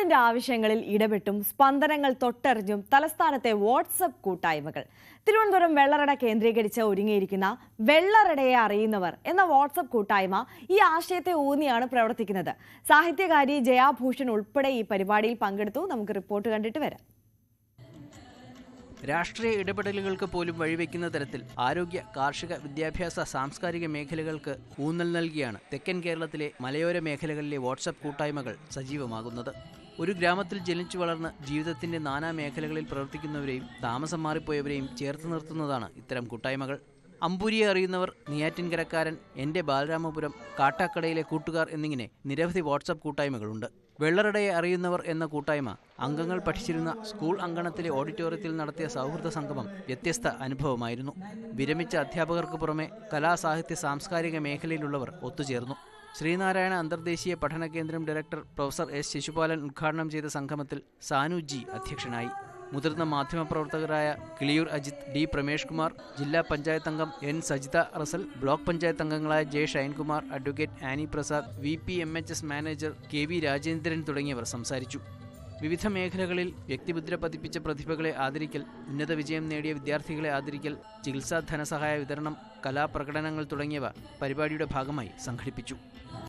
നാടിന്റെ ആവശ്യങ്ങളിൽ ഇടപെട്ടും സ്പന്ദനങ്ങൾ തൊട്ടറിഞ്ഞും തലസ്ഥാനത്തെ വാട്സ്ആപ്പ് കൂട്ടായ്മകൾ. തിരുവനന്തപുരം വെള്ളറട കേന്ദ്രീകരിച്ച് ഒരുങ്ങിയിരിക്കുന്ന വെള്ളറടയെ അറിയുന്നവർ എന്ന വാട്സ്ആപ്പ് കൂട്ടായ്മ ഈ ആശയത്തെ ഊന്നിയാണ് പ്രവർത്തിക്കുന്നത്. സാഹിത്യകാരി ജയാഭൂഷൺ ഉൾപ്പെടെ ഈ പരിപാടിയിൽ പങ്കെടുത്തു. നമുക്ക് റിപ്പോർട്ട് കണ്ടിട്ട് വരാം. രാഷ്ട്രീയ ഇടപെടലുകൾക്ക് പോലും വഴിവെക്കുന്ന തരത്തിൽ ആരോഗ്യ, കാർഷിക, വിദ്യാഭ്യാസ, സാംസ്കാരിക മേഖലകൾക്ക് ഊന്നൽ നൽകിയാണ് തെക്കൻ കേരളത്തിലെ മലയോര മേഖലകളിലെ വാട്സ്ആപ്പ് കൂട്ടായ്മകൾ സജീവമാകുന്നത്. ഒരു ഗ്രാമത്തിൽ ജനിച്ചു വളർന്ന് ജീവിതത്തിന്റെ നാനാ മേഖലകളിൽ പ്രവർത്തിക്കുന്നവരെയും താമസം മാറിപ്പോയവരെയും ചേർത്ത് നിർത്തുന്നതാണ് ഇത്തരം കൂട്ടായ്മകൾ. അമ്പൂരിയെ അറിയുന്നവർ, നെയ്യാറ്റിൻകരക്കാരൻ, എൻ്റെ ബാലരാമപുരം, കാട്ടാക്കടയിലെ കൂട്ടുകാർ എന്നിങ്ങനെ നിരവധി വാട്സ്ആപ്പ് കൂട്ടായ്മകളുണ്ട്. വെള്ളറടയെ അറിയുന്നവർ എന്ന കൂട്ടായ്മ അംഗങ്ങൾ പഠിച്ചിരുന്ന സ്കൂൾ അങ്കണത്തിലെ ഓഡിറ്റോറിയത്തിൽ നടത്തിയ സൗഹൃദ സംഗമം വ്യത്യസ്ത അനുഭവമായിരുന്നു. വിരമിച്ച അധ്യാപകർക്ക് പുറമെ കലാ, സാഹിത്യ, സാംസ്കാരിക മേഖലയിലുള്ളവർ ഒത്തുചേർന്നു. ശ്രീനാരായണ അന്തർദേശീയ പഠന കേന്ദ്രം ഡയറക്ടർ പ്രൊഫസർ എസ് ശിശുപാലൻ ഉദ്ഘാടനം ചെയ്ത സംഗമത്തിൽ സാനു ജി അധ്യക്ഷനായി. മുതിർന്ന മാധ്യമപ്രവർത്തകരായ കിളിയൂർ അജിത്, ഡി പ്രമേഷ് കുമാർ, ജില്ലാ പഞ്ചായത്ത് അംഗം എൻ സജിത റസൽ, ബ്ലോക്ക് പഞ്ചായത്ത് അംഗങ്ങളായ J Shinekumar, advocate Annie Prasad, VPMHS manager KV Rajendran തുടങ്ങിയവർ സംസാരിച്ചു. വിവിധ മേഖലകളിൽ വ്യക്തിമുദ്ര പതിപ്പിച്ച പ്രതിഭകളെ ആദരിക്കൽ, ഉന്നത വിജയം നേടിയ വിദ്യാർത്ഥികളെ ആദരിക്കൽ, ചികിത്സാ ധനസഹായ വിതരണം, കലാപ്രകടനങ്ങൾ തുടങ്ങിയവ പരിപാടിയുടെ ഭാഗമായി സംഘടിപ്പിച്ചു.